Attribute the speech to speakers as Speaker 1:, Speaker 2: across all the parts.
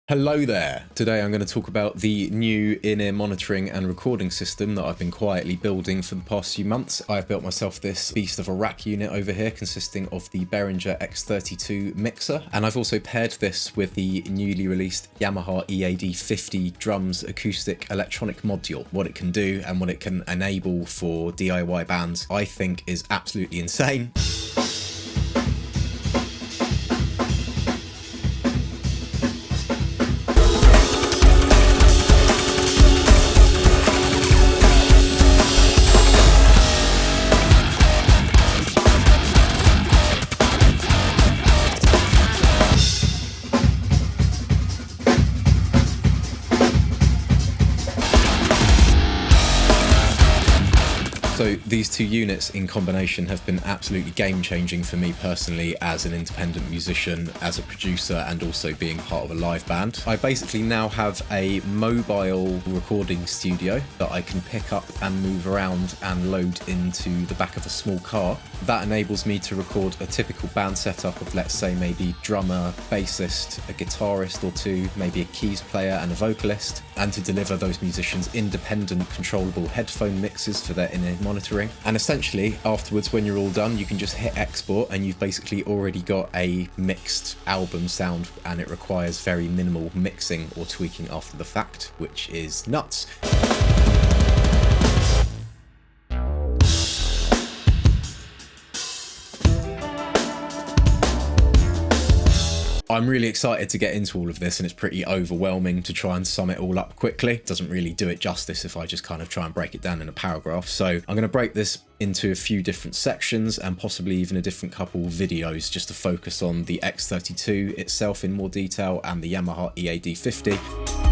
Speaker 1: Hello there! Today I'm going to talk about the new in-ear monitoring and recording system that I've been quietly building for the past few months. I've built myself this beast of a rack unit over here consisting of the Behringer X32 mixer, and I've also paired this with the newly released Yamaha EAD-50 drums acoustic electronic module. What it can do and what it can enable for DIY bands I think is absolutely insane. So these two units in combination have been absolutely game-changing for me personally as an independent musician, as a producer, and also being part of a live band. I basically now have a mobile recording studio that I can pick up and move around and load into the back of a small car. That enables me to record a typical band setup of, let's say, maybe drummer, bassist, a guitarist or two, maybe a keys player and a vocalist, and to deliver those musicians independent, controllable headphone mixes for their in-ear monitoring. And essentially, afterwards, when you're all done, you can just hit export and you've basically already got a mixed album sound, and it requires very minimal mixing or tweaking after the fact, which is nuts. I'm really excited to get into all of this, and it's pretty overwhelming to try and sum it all up quickly. It doesn't really do it justice if I just kind of try and break it down in a paragraph. So I'm going to break this into a few different sections and possibly even a different couple videos just to focus on the X32 itself in more detail and the Yamaha EAD-50.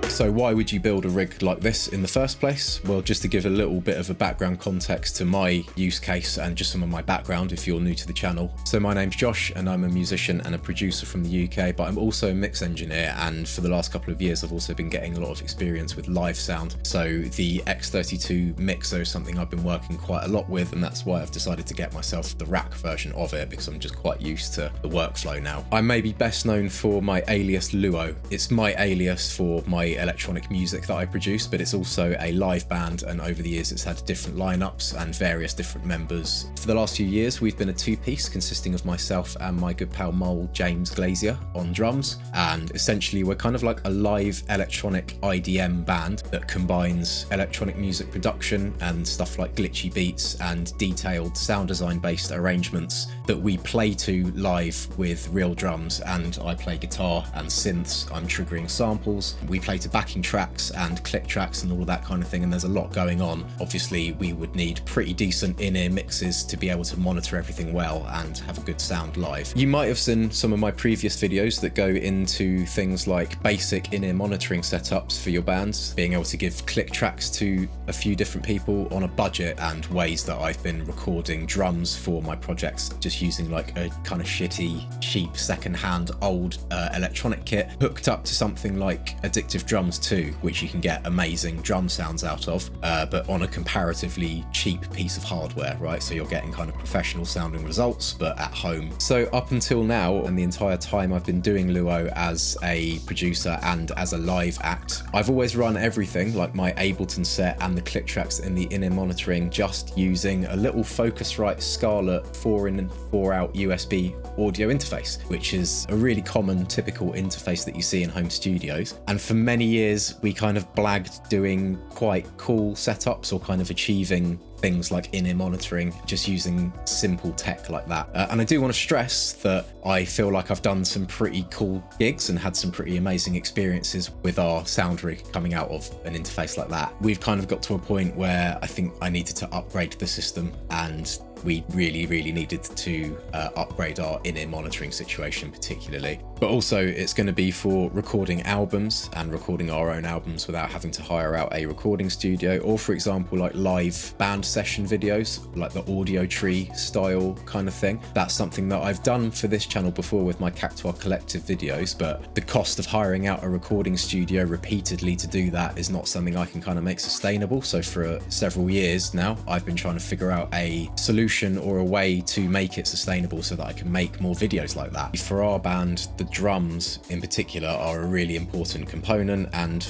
Speaker 1: So why would you build a rig like this in the first place? Well, just to give a little bit of a background context to my use case and just some of my background if you're new to the channel. So my name's Josh and I'm a musician and a producer from the UK, but I'm also a mix engineer, and for the last couple of years I've also been getting a lot of experience with live sound. So the X32 mixer is something I've been working quite a lot with, and that's why I've decided to get myself the rack version of it, because I'm just quite used to the workflow now. I'm maybe best known for my alias Luo. It's my alias for my electronic music that I produce, but it's also a live band, and over the years it's had different lineups and various different members. For the last few years we've been a two-piece consisting of myself and my good pal Mole James Glazier on drums, and essentially we're kind of like a live electronic IDM band that combines electronic music production and stuff like glitchy beats and detailed sound design based arrangements that we play to live with real drums, and I play guitar and synths, I'm triggering samples, we play to backing tracks and click tracks and all of that kind of thing, and there's a lot going on. Obviously we would need pretty decent in-ear mixes to be able to monitor everything well and have a good sound live. You might have seen some of my previous videos that go into things like basic in-ear monitoring setups for your bands, being able to give click tracks to a few different people on a budget, and ways that I've been recording drums for my projects just using like a kind of shitty, cheap, second-hand old electronic kit hooked up to something like Addictive 2, which you can get amazing drum sounds out of, but on a comparatively cheap piece of hardware, right? So you're getting kind of professional sounding results, but at home. So up until now, and the entire time I've been doing Luo as a producer and as a live act, I've always run everything, like my Ableton set and the click tracks in the in-ear monitoring, just using a little Focusrite Scarlett 4-in and 4-out USB audio interface, which is a really common typical interface that you see in home studios. And for many years we kind of blagged doing quite cool setups or kind of achieving things like in-ear monitoring just using simple tech like that. And I do want to stress that I feel like I've done some pretty cool gigs and had some pretty amazing experiences with our sound rig coming out of an interface like that. We've kind of got to a point where I think I needed to upgrade the system, and we really needed to upgrade our in-ear monitoring situation particularly. But also it's going to be for recording albums and recording our own albums without having to hire out a recording studio, or for example like live band session videos, like the AudioTree-style kind of thing. That's something that I've done for this channel before with my Cactuar Collective videos, but the cost of hiring out a recording studio repeatedly to do that is not something I can kind of make sustainable. So for several years now, I've been trying to figure out a solution or a way to make it sustainable so that I can make more videos like that. For our band, the drums in particular are a really important component, and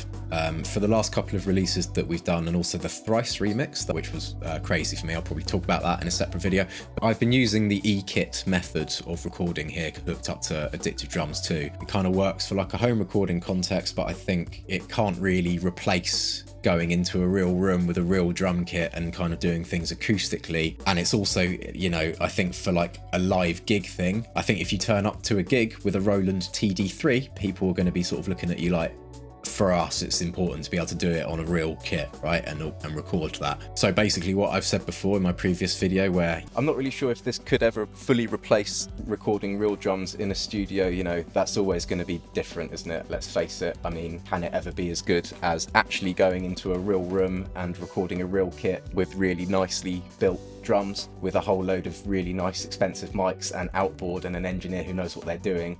Speaker 1: for the last couple of releases that we've done, and also the Thrice remix, which was crazy for me, I'll probably talk about that in a separate video. I've been using the E-Kit method of recording here, hooked up to Addictive drums too. It kind of works for like a home recording context, but I think it can't really replace going into a real room with a real drum kit and kind of doing things acoustically. And it's also, you know, I think for like a live gig thing, I think if you turn up to a gig with a Roland TD3, people are going to be sort of looking at you like, for us, it's important to be able to do it on a real kit, right, and record that. So basically what I've said before in my previous video, where I'm not really sure if this could ever fully replace recording real drums in a studio, you know, that's always going to be different, isn't it? Let's face it. I mean, can it ever be as good as actually going into a real room and recording a real kit with really nicely built drums with a whole load of really nice expensive mics and outboard and an engineer who knows what they're doing?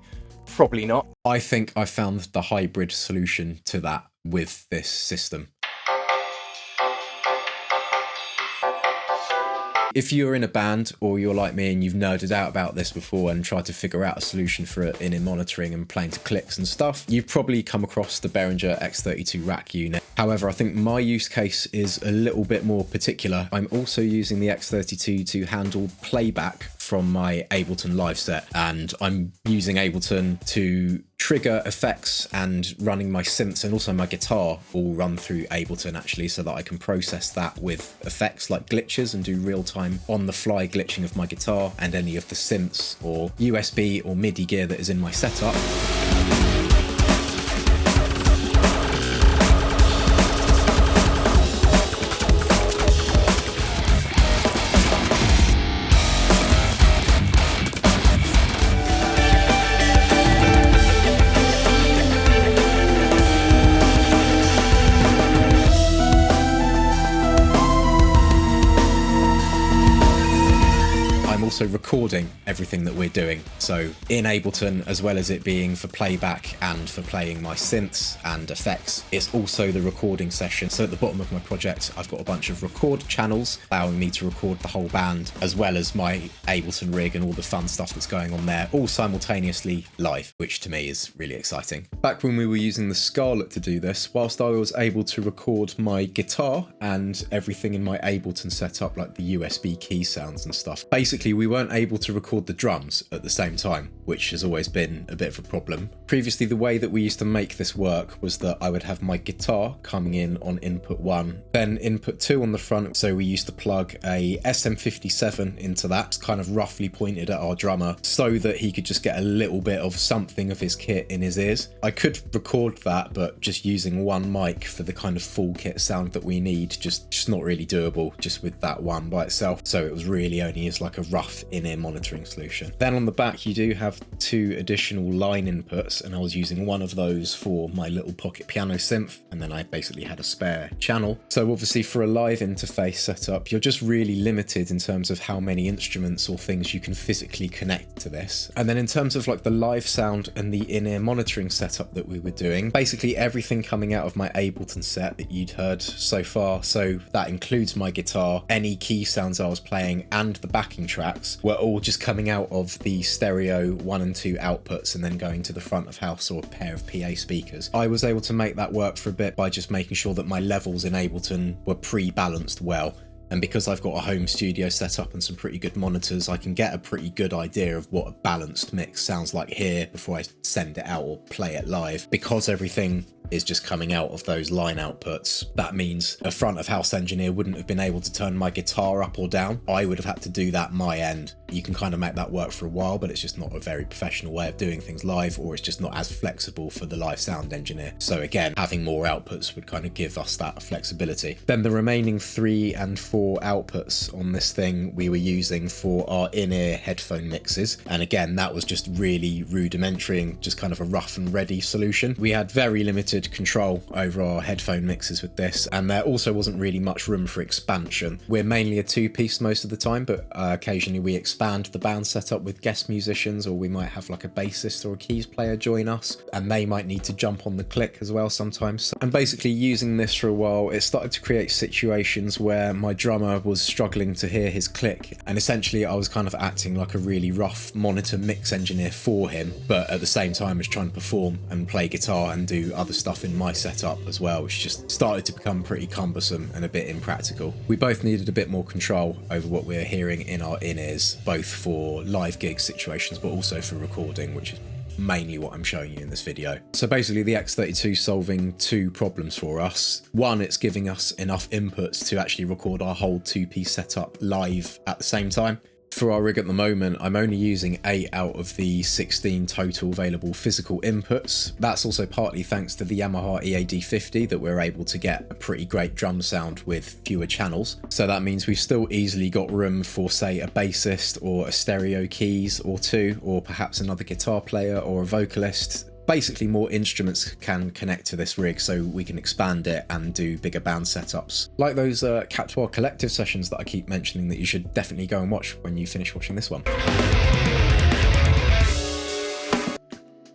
Speaker 1: Probably not. I think I found the hybrid solution to that with this system. If you're in a band or you're like me and you've nerded out about this before and tried to figure out a solution for it in monitoring and playing to clicks and stuff, you've probably come across the Behringer X32 Rack unit. However, I think my use case is a little bit more particular. I'm also using the X32 to handle playback from my Ableton live set, and I'm using Ableton to trigger effects, and running my synths and also my guitar all run through Ableton actually, so that I can process that with effects like glitches and do real-time on-the-fly glitching of my guitar and any of the synths or USB or MIDI gear that is in my setup. Also recording everything that we're doing. So in Ableton, as well as it being for playback and for playing my synths and effects, it's also the recording session. So at the bottom of my project, I've got a bunch of record channels allowing me to record the whole band, as well as my Ableton rig and all the fun stuff that's going on there, all simultaneously live, which to me is really exciting. Back when we were using the Scarlett to do this, whilst I was able to record my guitar and everything in my Ableton setup, like the USB key sounds and stuff, basically we weren't able to record the drums at the same time, which has always been a bit of a problem. Previously, the way that we used to make this work was that I would have my guitar coming in on input 1, then input 2 on the front. So we used to plug a SM57 into that, it's kind of roughly pointed at our drummer, so that he could just get a little bit of something of his kit in his ears. I could record that, but just using one mic for the kind of full kit sound that we need, just not really doable just with that one by itself. So it was really only as like a rough in-ear monitoring solution. Then on the back you do have 2 additional line inputs, and I was using one of those for my little pocket piano synth, and then I basically had a spare channel. So obviously for a live interface setup, you're just really limited in terms of how many instruments or things you can physically connect to this. And then in terms of like the live sound and the in-ear monitoring setup that we were doing, basically everything coming out of my Ableton set that you'd heard so far, so that includes my guitar, any key sounds I was playing and the backing tracks, were all just coming out of the stereo 1 and 2 outputs and then going to the front of house or a pair of PA speakers. I was able to make that work for a bit by just making sure that my levels in Ableton were pre-balanced well. And because I've got a home studio set up and some pretty good monitors, I can get a pretty good idea of what a balanced mix sounds like here before I send it out or play it live. Because everything is just coming out of those line outputs, that means a front of house engineer wouldn't have been able to turn my guitar up or down. I would have had to do that my end. You can kind of make that work for a while, but it's just not a very professional way of doing things live, or it's just not as flexible for the live sound engineer. So again, having more outputs would kind of give us that flexibility. Then the remaining 3 and 4 outputs on this thing we were using for our in-ear headphone mixes. And again, that was just really rudimentary and just kind of a rough and ready solution. We had very limited unlimited control over our headphone mixes with this, and there also wasn't really much room for expansion. We're mainly a two-piece most of the time, but occasionally we expand the band setup with guest musicians, or we might have like a bassist or a keys player join us, and they might need to jump on the click as well sometimes. And basically using this for a while, it started to create situations where my drummer was struggling to hear his click, and essentially I was kind of acting like a really rough monitor mix engineer for him, but at the same time was trying to perform and play guitar and do other stuff in my setup as well, which just started to become pretty cumbersome and a bit impractical. We both needed a bit more control over what we were hearing in our in-ears, both for live gig situations but also for recording, which is mainly what I'm showing you in this video. So basically the X32 solving two problems for us. One, it's giving us enough inputs to actually record our whole two-piece setup live at the same time. For our rig at the moment, I'm only using 8 out of the 16 total available physical inputs. That's also partly thanks to the Yamaha EAD-50 that we're able to get a pretty great drum sound with fewer channels. So that means we've still easily got room for, say, a bassist or a stereo keys or two, or perhaps another guitar player or a vocalist. Basically more instruments can connect to this rig so we can expand it and do bigger band setups. Like those Captoir Collective sessions that I keep mentioning that you should definitely go and watch when you finish watching this one.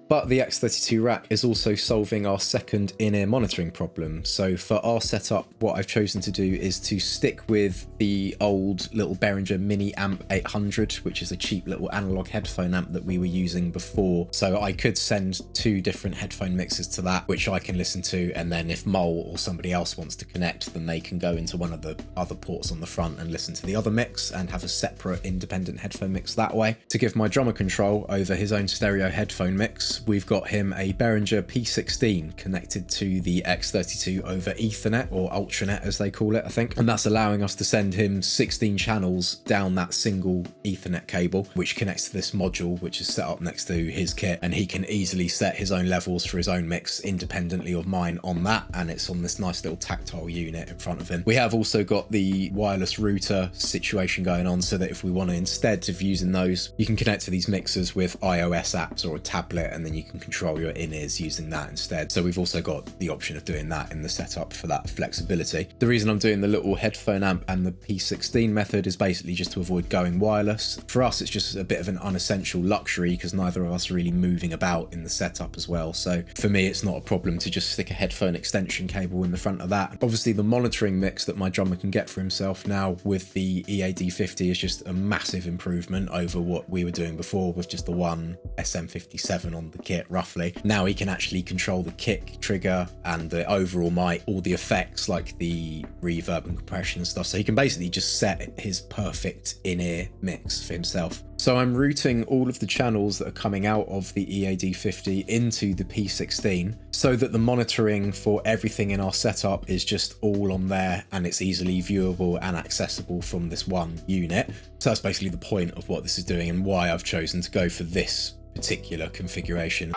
Speaker 1: But the X32 Rack is also solving our second in-ear monitoring problem. So for our setup, what I've chosen to do is to stick with the old little Behringer Mini Amp 800, which is a cheap little analog headphone amp that we were using before. So I could send 2 different headphone mixes to that, which I can listen to, and then if Mole or somebody else wants to connect, then they can go into one of the other ports on the front and listen to the other mix and have a separate independent headphone mix that way. To give my drummer control over his own stereo headphone mix, we've got him a Behringer P16 connected to the X32 over Ethernet, or Ultranet as they call it, I think. And that's allowing us to send him 16 channels down that single Ethernet cable, which connects to this module, which is set up next to his kit. And he can easily set his own levels for his own mix independently of mine on that. And it's on this nice little tactile unit in front of him. We have also got the wireless router situation going on, so that if we want to, instead of using those, you can connect to these mixers with iOS apps or a tablet, and then you can control your in-ears using that instead. So we've also got the option of doing that in the setup for that flexibility. The reason I'm doing the little headphone amp and the P16 method is basically just to avoid going wireless. For us, it's just a bit of an unessential luxury because neither of us are really moving about in the setup as well. So for me, it's not a problem to just stick a headphone extension cable in the front of that. Obviously, the monitoring mix that my drummer can get for himself now with the EAD50 is just a massive improvement over what we were doing before with just the one SM57 on the kit, roughly. Now he can actually control the kick, trigger, and the overall mic, all the effects like the reverb and compression and stuff. So he can basically just set his perfect in-ear mix for himself. So I'm routing all of the channels that are coming out of the EAD50 into the P16 so that the monitoring for everything in our setup is just all on there and it's easily viewable and accessible from this one unit. So that's basically the point of what this is doing and why I've chosen to go for this particular configuration.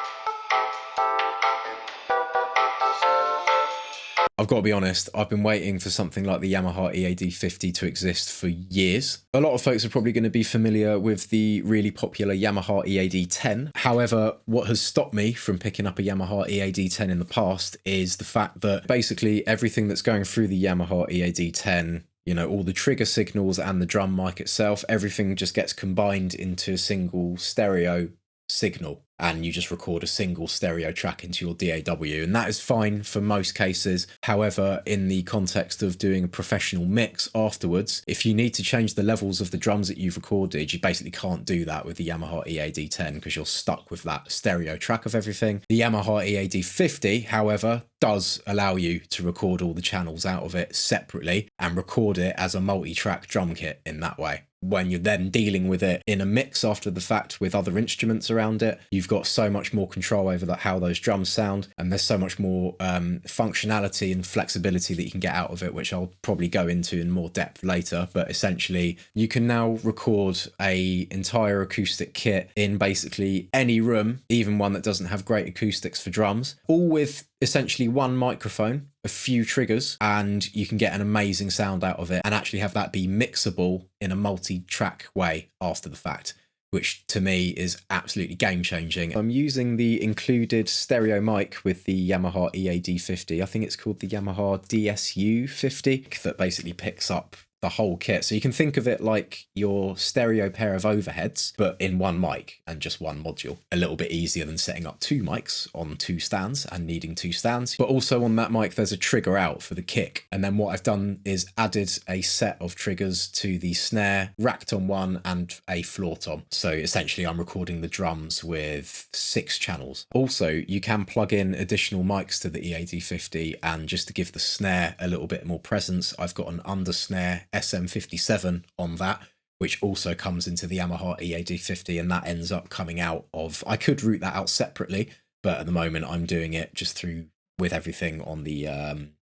Speaker 1: I've got to be honest, I've been waiting for something like the Yamaha EAD50 to exist for years. A lot of folks are probably going to be familiar with the really popular Yamaha EAD10. However, what has stopped me from picking up a Yamaha EAD10 in the past is the fact that basically everything that's going through the Yamaha EAD10, you know, all the trigger signals and the drum mic itself, everything just gets combined into a single stereo signal, and you just record a single stereo track into your DAW, and that is fine for most cases. However, in the context of doing a professional mix afterwards, if you need to change the levels of the drums that you've recorded, you basically can't do that with the Yamaha EAD10 because you're stuck with that stereo track of everything. The Yamaha EAD50, however, does allow you to record all the channels out of it separately and record it as a multi-track drum kit in that way. When you're then dealing with it in a mix after the fact with other instruments around it, you've got so much more control over that, how those drums sound, and there's so much more functionality and flexibility that you can get out of it, which I'll probably go into in more depth later. But essentially, you can now record a entire acoustic kit in basically any room, even one that doesn't have great acoustics for drums, all with essentially one microphone, a few triggers, and you can get an amazing sound out of it and actually have that be mixable in a multi-track way after the fact, which to me is absolutely game changing. I'm using the included stereo mic with the Yamaha EAD-50. I think it's called the Yamaha DSU-50, that basically picks up the whole kit. So you can think of it like your stereo pair of overheads, but in one mic and just one module. A little bit easier than setting up two mics on two stands and needing two stands. But also on that mic, there's a trigger out for the kick. And then what I've done is added a set of triggers to the snare, rack tom one and a floor tom. So essentially I'm recording the drums with 6 channels. Also, you can plug in additional mics to the EAD-50, and just to give the snare a little bit more presence, I've got an under snare SM57 on that, which also comes into the Yamaha EAD-50, and that ends up coming out of, I could route that out separately, but at the moment I'm doing it just through with everything on the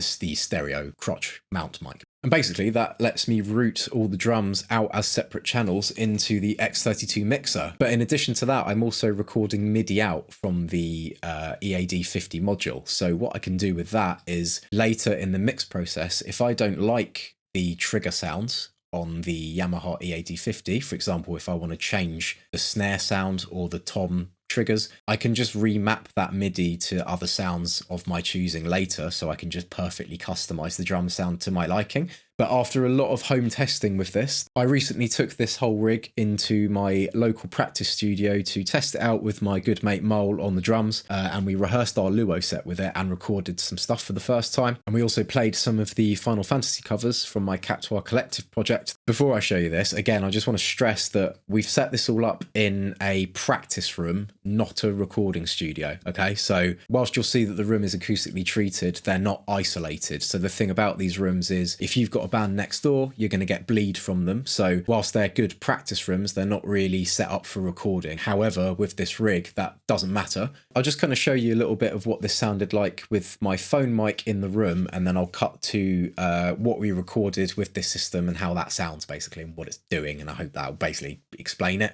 Speaker 1: stereo crotch mount mic. And basically that lets me route all the drums out as separate channels into the X32 mixer. But in addition to that, I'm also recording MIDI out from the EAD-50 module. So what I can do with that is later in the mix process, if I don't like the trigger sounds on the Yamaha EAD-50, for example, if I want to change the snare sound or the tom triggers, I can just remap that MIDI to other sounds of my choosing later, so I can just perfectly customize the drum sound to my liking. But after a lot of home testing with this, I recently took this whole rig into my local practice studio to test it out with my good mate Mole on the drums, and we rehearsed our Luo set with it and recorded some stuff for the first time. And we also played some of the Final Fantasy covers from my Captoir Collective project. Before I show you this, again, I just want to stress that we've set this all up in a practice room, not a recording studio, okay? So whilst you'll see that the room is acoustically treated, they're not isolated. So the thing about these rooms is if you've got a band next door, you're going to get bleed from them. So whilst they're good practice rooms, they're not really set up for recording. However, with this rig, that doesn't matter. I'll just kind of show you a little bit of what this sounded like with my phone mic in the room, and then I'll cut to what we recorded with this system and how that sounds basically and what it's doing, and I hope that'll basically explain it.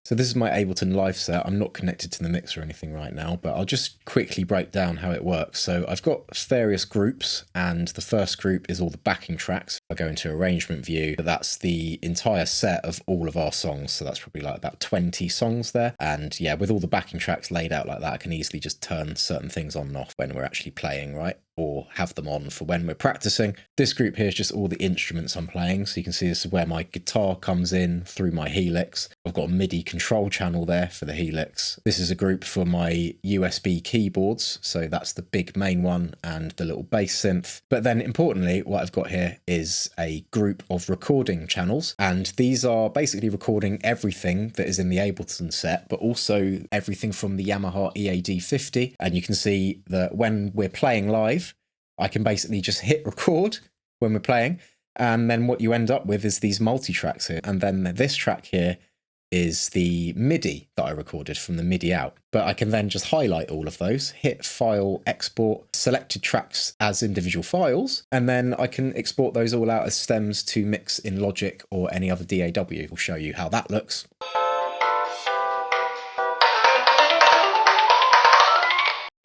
Speaker 1: So this is my Ableton Live set. I'm not connected to the mix or anything right now, but I'll just quickly break down how it works. So I've got various groups, and the first group is all the backing tracks. I go into arrangement view, but that's the entire set of all of our songs. So that's probably like about 20 songs there. And yeah, with all the backing tracks laid out like that, I can easily just turn certain things on and off when we're actually playing, right? Or have them on for when we're practicing. This group here is just all the instruments I'm playing. So you can see this is where my guitar comes in through my Helix. I've got a MIDI control channel there for the Helix. This is a group for my USB keyboards. So that's the big main one and the little bass synth. But then importantly, what I've got here is a group of recording channels. And these are basically recording everything that is in the Ableton set, but also everything from the Yamaha EAD-50. And you can see that when we're playing live, I can basically just hit record when we're playing, and then what you end up with is these multi-tracks here. And then this track here is the MIDI that I recorded from the MIDI out. But I can then just highlight all of those, hit File, Export, selected tracks as individual files, and then I can export those all out as stems to mix in Logic or any other DAW. We'll show you how that looks.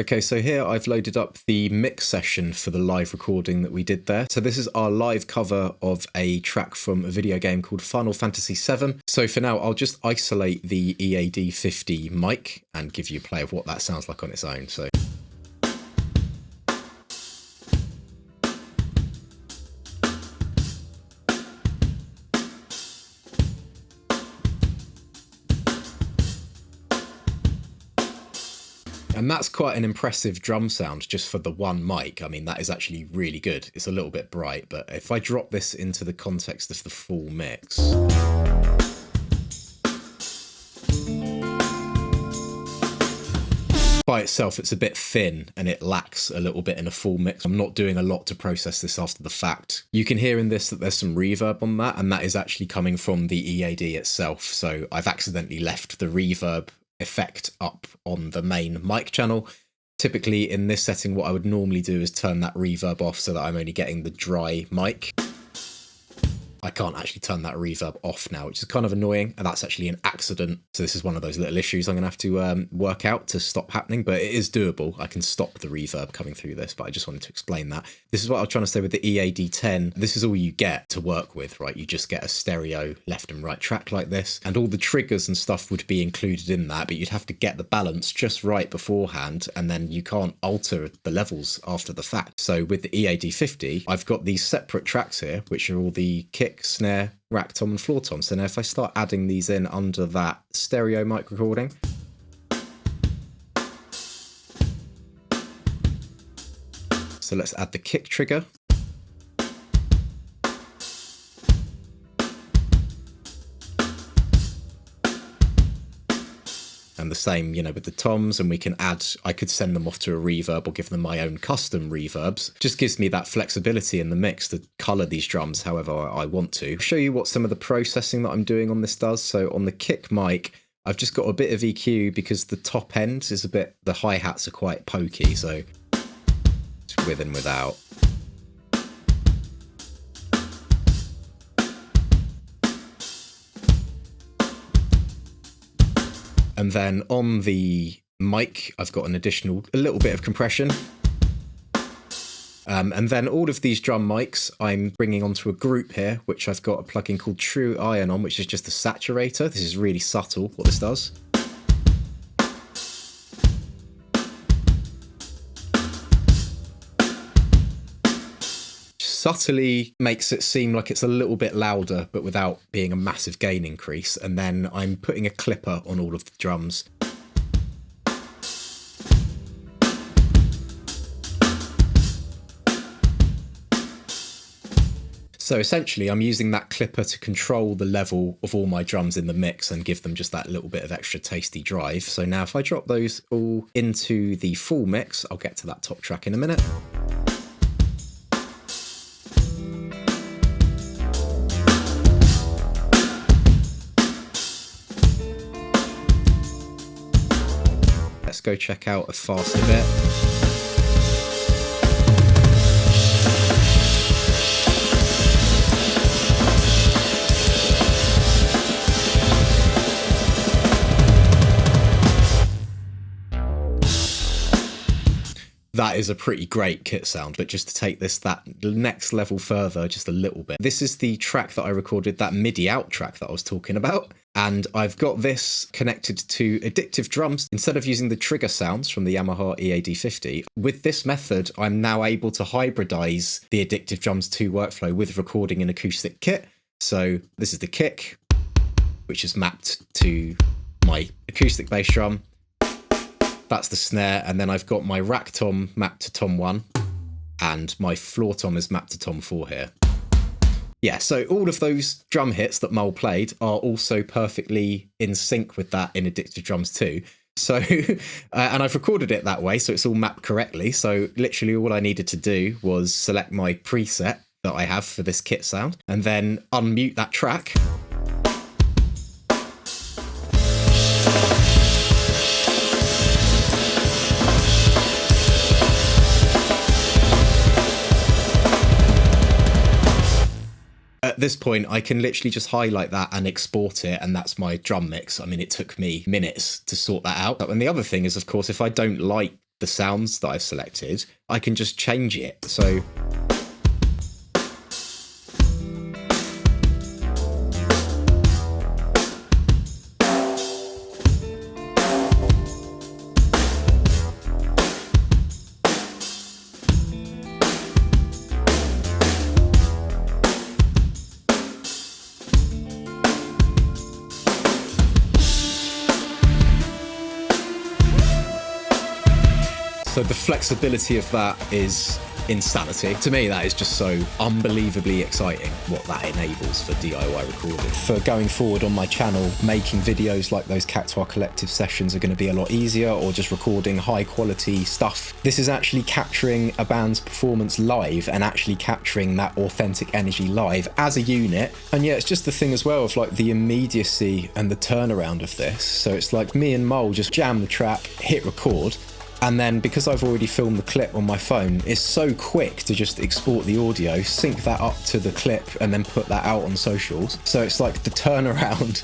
Speaker 1: Okay, so here I've loaded up the mix session for the live recording that we did there. So this is our live cover of a track from a video game called Final Fantasy VII. So for now, I'll just isolate the EAD-50 mic and give you a play of what that sounds like on its own. So. And that's quite an impressive drum sound just for the one mic. I mean, that is actually really good. It's a little bit bright, but if I drop this into the context of the full mix. By itself, it's a bit thin and it lacks a little bit in a full mix. I'm not doing a lot to process this after the fact. You can hear in this that there's some reverb on that, and that is actually coming from the EAD itself. So I've accidentally left the reverb effect up on the main mic channel. Typically in this setting, what I would normally do is turn that reverb off so that I'm only getting the dry mic. I can't actually turn that reverb off now, which is kind of annoying, and that's actually an accident. So this is one of those little issues I'm going to have to work out to stop happening, but it is doable. I can stop the reverb coming through this, but I just wanted to explain that. This is what I was trying to say with the EAD10. This is all you get to work with, right? You just get a stereo left and right track like this, and all the triggers and stuff would be included in that, but you'd have to get the balance just right beforehand, and then you can't alter the levels after the fact. So with the EAD50, I've got these separate tracks here, which are all the kick, snare, rack tom and floor tom. So now if I start adding these in under that stereo mic recording, so let's add the kick trigger. And the same, you know, with the toms, and we can add, I could send them off to a reverb or give them my own custom reverbs. Just gives me that flexibility in the mix to color these drums however I want to. I'll show you what some of the processing that I'm doing on this does. So on the kick mic, I've just got a bit of EQ because the top end is a bit, the hi-hats are quite pokey, so it's with and without. And then on the mic, I've got an additional, a little bit of compression. And then all of these drum mics, I'm bringing onto a group here, which I've got a plugin called True Iron on, which is just a saturator. This is really subtle, what this does. Subtly makes it seem like it's a little bit louder, but without being a massive gain increase. And then I'm putting a clipper on all of the drums. So essentially I'm using that clipper to control the level of all my drums in the mix and give them just that little bit of extra tasty drive. So now if I drop those all into the full mix, I'll get to that top track in a minute. Let's go check out a faster bit. That is a pretty great kit sound, but just to take this that next level further just a little bit. This is the track that I recorded, that MIDI out track that I was talking about. And I've got this connected to Addictive drums instead of using the trigger sounds from the Yamaha EAD50. With this method, I'm now able to hybridize the Addictive drums 2 workflow with recording an acoustic kit. So this is the kick, which is mapped to my acoustic bass drum. That's the snare, and then I've got my rack tom mapped to tom 1, and my floor tom is mapped to tom 4 here. Yeah, so all of those drum hits that Mole played are also perfectly in sync with that in Addictive drums too. So, and I've recorded it that way, so it's all mapped correctly. So literally all I needed to do was select my preset that I have for this kit sound, and then unmute that track. At this point, I can literally just highlight that and export it, and that's my drum mix. I mean, it took me minutes to sort that out. And the other thing is, of course, if I don't like the sounds that I've selected, I can just change it. So So the flexibility of that is insanity. To me, that is just so unbelievably exciting what that enables for DIY recording. For going forward on my channel, making videos like those Cactuar Collective sessions are going to be a lot easier, or just recording high quality stuff. This is actually capturing a band's performance live and actually capturing that authentic energy live as a unit. And yeah, it's just the thing as well of like the immediacy and the turnaround of this. So it's like me and Mole just jam the track, hit record, and then because I've already filmed the clip on my phone, it's so quick to just export the audio, sync that up to the clip, and then put that out on socials. So it's like the turnaround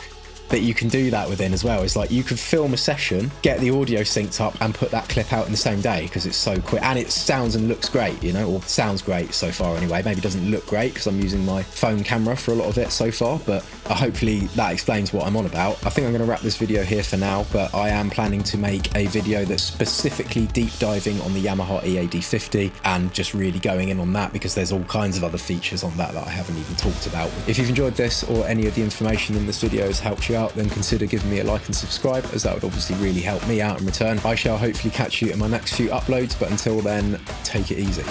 Speaker 1: that you can do that within as well. It's like you could film a session, get the audio synced up, and put that clip out in the same day because it's so quick, and it sounds and looks great, you know, or sounds great so far anyway. Maybe it doesn't look great because I'm using my phone camera for a lot of it so far, but hopefully that explains what I'm on about. I think I'm going to wrap this video here for now, but I am planning to make a video that's specifically deep diving on the Yamaha EAD50 and just really going in on that, because there's all kinds of other features on that I haven't even talked about. If you've enjoyed this or any of the information in this video has helped you out, then consider giving me a like and subscribe, as that would obviously really help me out in return. I shall hopefully catch you in my next few uploads, but until then, take it easy.